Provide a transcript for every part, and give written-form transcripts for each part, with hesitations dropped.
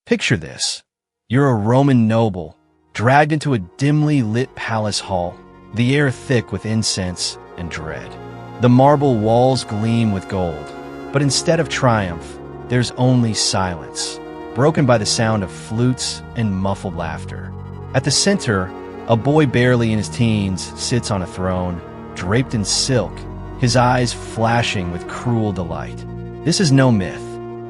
Picture this. You're a Roman noble, dragged into a dimly lit palace hall, the air thick with incense and dread. The marble walls gleam with gold, but instead of triumph, there's only silence, broken by the sound of flutes and muffled laughter. At the center, a boy barely in his teens sits on a throne, draped in silk, his eyes flashing with cruel delight. This is no myth,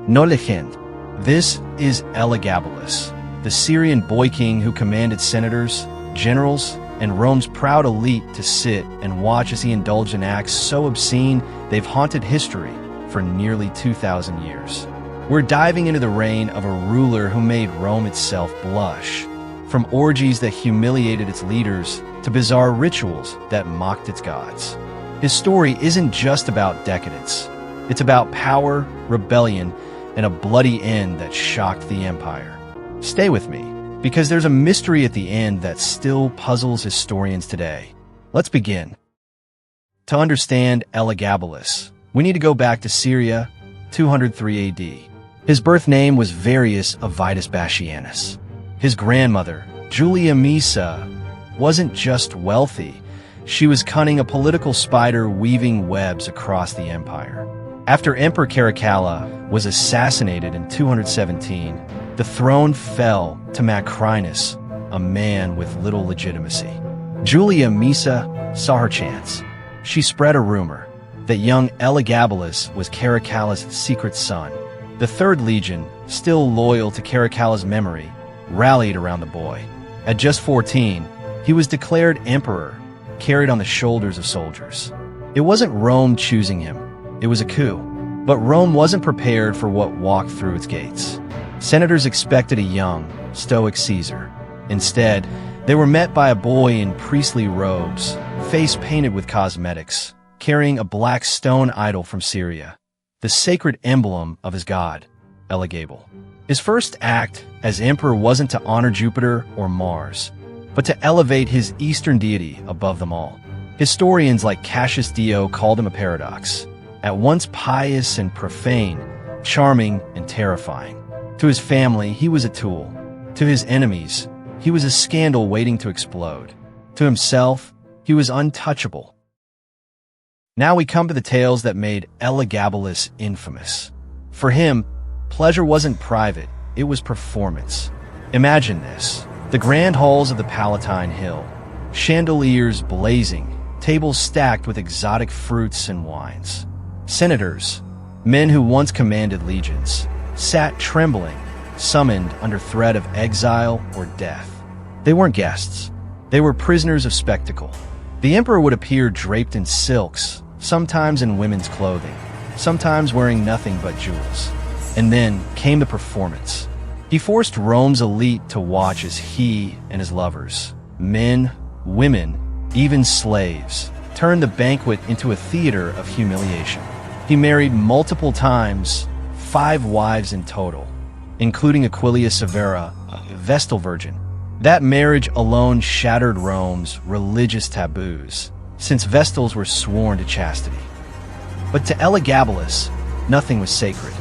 no legend. This is Elagabalus, the Syrian boy king who commanded senators, generals, and Rome's proud elite to sit and watch as he indulged in acts so obscene they've haunted history for nearly 2,000 years. We're diving into the reign of a ruler who made Rome itself blush, from orgies that humiliated its leaders to bizarre rituals that mocked its gods. His story isn't just about decadence. It's about power, rebellion, and a bloody end that shocked the empire. Stay with me, because there's a mystery at the end that still puzzles historians today. Let's begin. To understand Elagabalus, we need to go back to Syria, 203 AD. His birth name was Varius of Vitus Bassianus. His grandmother, Julia Misa, wasn't just wealthy. She was cunning, a political spider weaving webs across the empire. After Emperor Caracalla was assassinated in 217, the throne fell to Macrinus, a man with little legitimacy. Julia Misa saw her chance. She spread a rumor that young Elagabalus was Caracalla's secret son. The Third Legion, still loyal to Caracalla's memory, rallied around the boy. At just 14, he was declared emperor, carried on the shoulders of soldiers. It wasn't Rome choosing him. It was a coup. But Rome wasn't prepared for what walked through its gates. Senators expected a young, stoic Caesar. Instead, they were met by a boy in priestly robes, face painted with cosmetics, carrying a black stone idol from Syria, the sacred emblem of his god, Elagabal. His first act as emperor wasn't to honor Jupiter or Mars, but to elevate his eastern deity above them all. Historians like Cassius Dio called him a paradox, at once pious and profane, charming and terrifying. To his family, he was a tool. To his enemies, he was a scandal waiting to explode. To himself, he was untouchable. Now we come to the tales that made Elagabalus infamous. For him, pleasure wasn't private, it was performance. Imagine this. The grand halls of the Palatine Hill, chandeliers blazing, tables stacked with exotic fruits and wines. Senators, men who once commanded legions, sat trembling, summoned under threat of exile or death. They weren't guests. They were prisoners of spectacle. The emperor would appear draped in silks, sometimes in women's clothing, sometimes wearing nothing but jewels. And then came the performance. He forced Rome's elite to watch as he and his lovers, men, women, even slaves, turned the banquet into a theater of humiliation. He married multiple times, 5 wives in total, including Aquilia Severa, a Vestal virgin. That marriage alone shattered Rome's religious taboos, since Vestals were sworn to chastity. But to Elagabalus, nothing was sacred.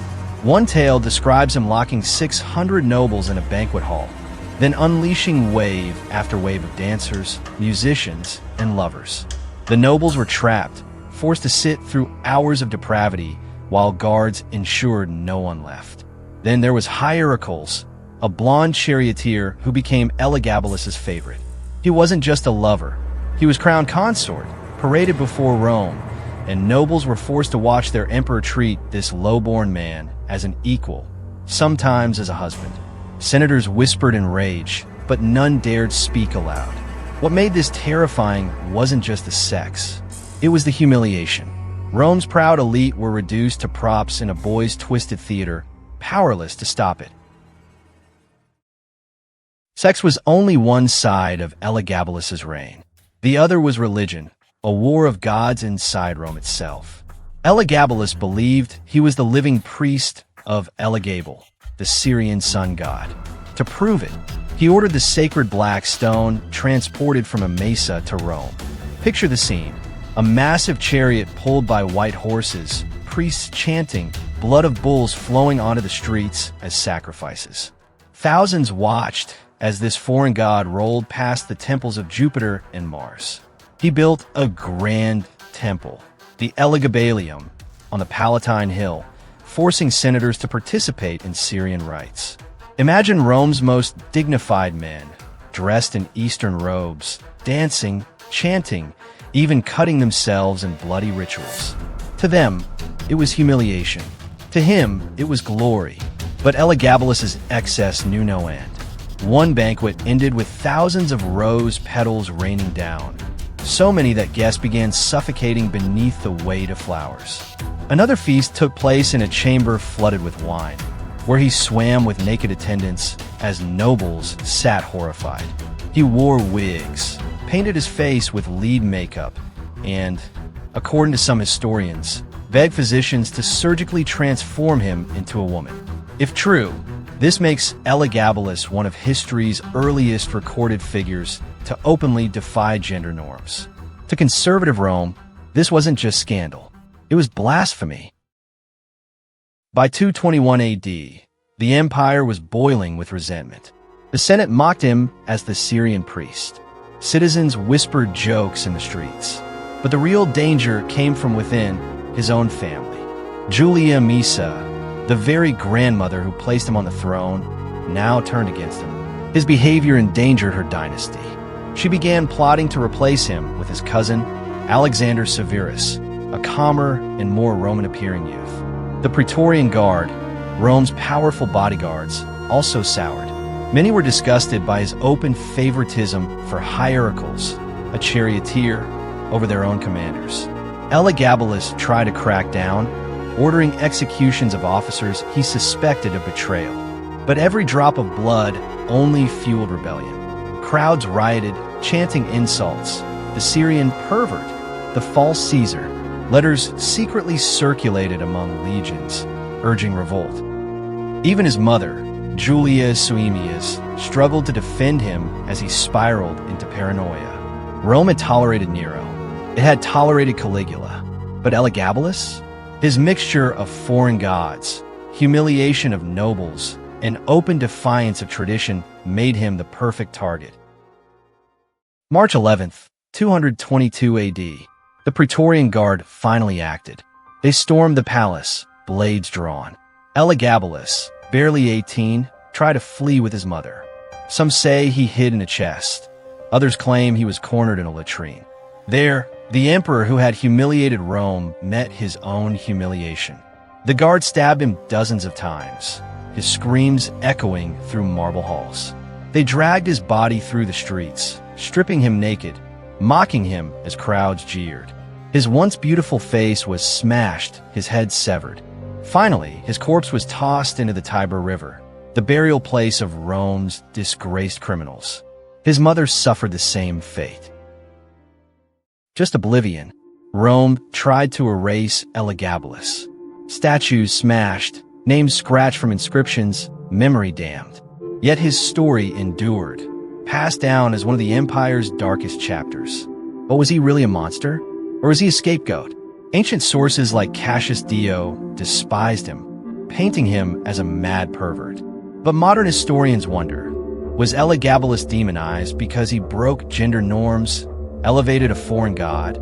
One tale describes him locking 600 nobles in a banquet hall, then unleashing wave after wave of dancers, musicians, and lovers. The nobles were trapped, forced to sit through hours of depravity while guards ensured no one left. Then there was Hierocles, a blonde charioteer who became Elagabalus's favorite. He wasn't just a lover. He was crowned consort, paraded before Rome, and nobles were forced to watch their emperor treat this low-born man as an equal, sometimes as a husband. Senators whispered in rage, but none dared speak aloud. What made this terrifying wasn't just the sex. It was the humiliation. Rome's proud elite were reduced to props in a boy's twisted theater, powerless to stop it. Sex was only one side of Elagabalus's reign. The other was religion, a war of gods inside Rome itself. Elagabalus believed he was the living priest of Elagabal, the Syrian sun god. To prove it, he ordered the sacred black stone transported from Emesa to Rome. Picture the scene. A massive chariot pulled by white horses, priests chanting, blood of bulls flowing onto the streets as sacrifices. Thousands watched as this foreign god rolled past the temples of Jupiter and Mars. He built a grand temple, the Elagabalus, on the Palatine Hill, forcing senators to participate in Syrian rites. Imagine Rome's most dignified men, dressed in Eastern robes, dancing, chanting, even cutting themselves in bloody rituals. To them, it was humiliation. To him, it was glory. But Elagabalus's excess knew no end. One banquet ended with thousands of rose petals raining down, so many that guests began suffocating beneath the weight of flowers. Another feast took place in a chamber flooded with wine, where he swam with naked attendants as nobles sat horrified. He wore wigs, painted his face with lead makeup, and, according to some historians, begged physicians to surgically transform him into a woman. If true, this makes Elagabalus one of history's earliest recorded figures to openly defy gender norms. To conservative Rome, this wasn't just scandal, it was blasphemy. By 221 AD, the empire was boiling with resentment. The Senate mocked him as the Syrian priest. Citizens whispered jokes in the streets. But the real danger came from within his own family. Julia Misa, the very grandmother who placed him on the throne, now turned against him. His behavior endangered her dynasty. She began plotting to replace him with his cousin, Alexander Severus, a calmer and more Roman-appearing youth. The Praetorian Guard, Rome's powerful bodyguards, also soured. Many were disgusted by his open favoritism for hierarchals, a charioteer, over their own commanders. Elagabalus tried to crack down, ordering executions of officers he suspected of betrayal. But every drop of blood only fueled rebellion. Crowds rioted, chanting insults. The Syrian pervert, the false Caesar. Letters secretly circulated among legions, urging revolt. Even his mother, Julia Suemias, struggled to defend him as he spiraled into paranoia. Rome had tolerated Nero. It had tolerated Caligula. But Elagabalus? His mixture of foreign gods, humiliation of nobles, and open defiance of tradition made him the perfect target. March 11th, 222 AD, the Praetorian Guard finally acted. They stormed the palace, blades drawn. Elagabalus, barely 18, tried to flee with his mother. Some say he hid in a chest. Others claim he was cornered in a latrine. There, the emperor who had humiliated Rome met his own humiliation. The guard stabbed him dozens of times, his screams echoing through marble halls. They dragged his body through the streets, stripping him naked, mocking him as crowds jeered. His once beautiful face was smashed, his head severed. Finally, his corpse was tossed into the Tiber River, the burial place of Rome's disgraced criminals. His mother suffered the same fate. Just oblivion, Rome tried to erase Elagabalus. Statues smashed, names scratched from inscriptions, memory damned. Yet his story endured, passed down as one of the empire's darkest chapters. But was he really a monster? Or was he a scapegoat? Ancient sources like Cassius Dio despised him, painting him as a mad pervert. But modern historians wonder, was Elagabalus demonized because he broke gender norms, elevated a foreign god,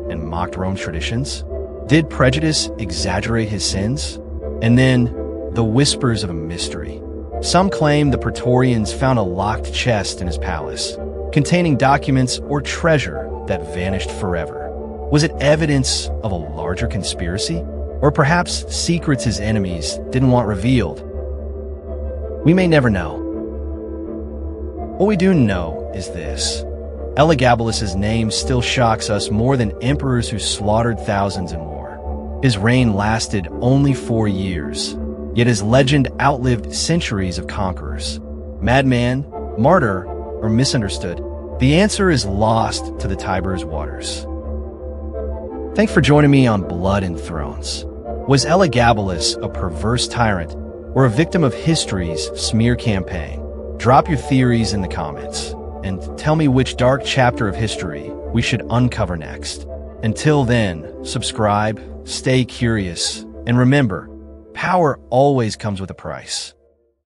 and mocked Rome's traditions? Did prejudice exaggerate his sins? And then, the whispers of a mystery. Some claim the Praetorians found a locked chest in his palace, containing documents or treasure that vanished forever. Was it evidence of a larger conspiracy? Or perhaps secrets his enemies didn't want revealed? We may never know. What we do know is this. Elagabalus's name still shocks us more than emperors who slaughtered thousands in war. His reign lasted only 4 years, yet his legend outlived centuries of conquerors. Madman, martyr, or misunderstood? The answer is lost to the Tiber's waters. Thanks for joining me on Blood and Thrones. Was Elagabalus a perverse tyrant or a victim of history's smear campaign? Drop your theories in the comments and tell me which dark chapter of history we should uncover next. Until then, subscribe, stay curious, and remember, power always comes with a price.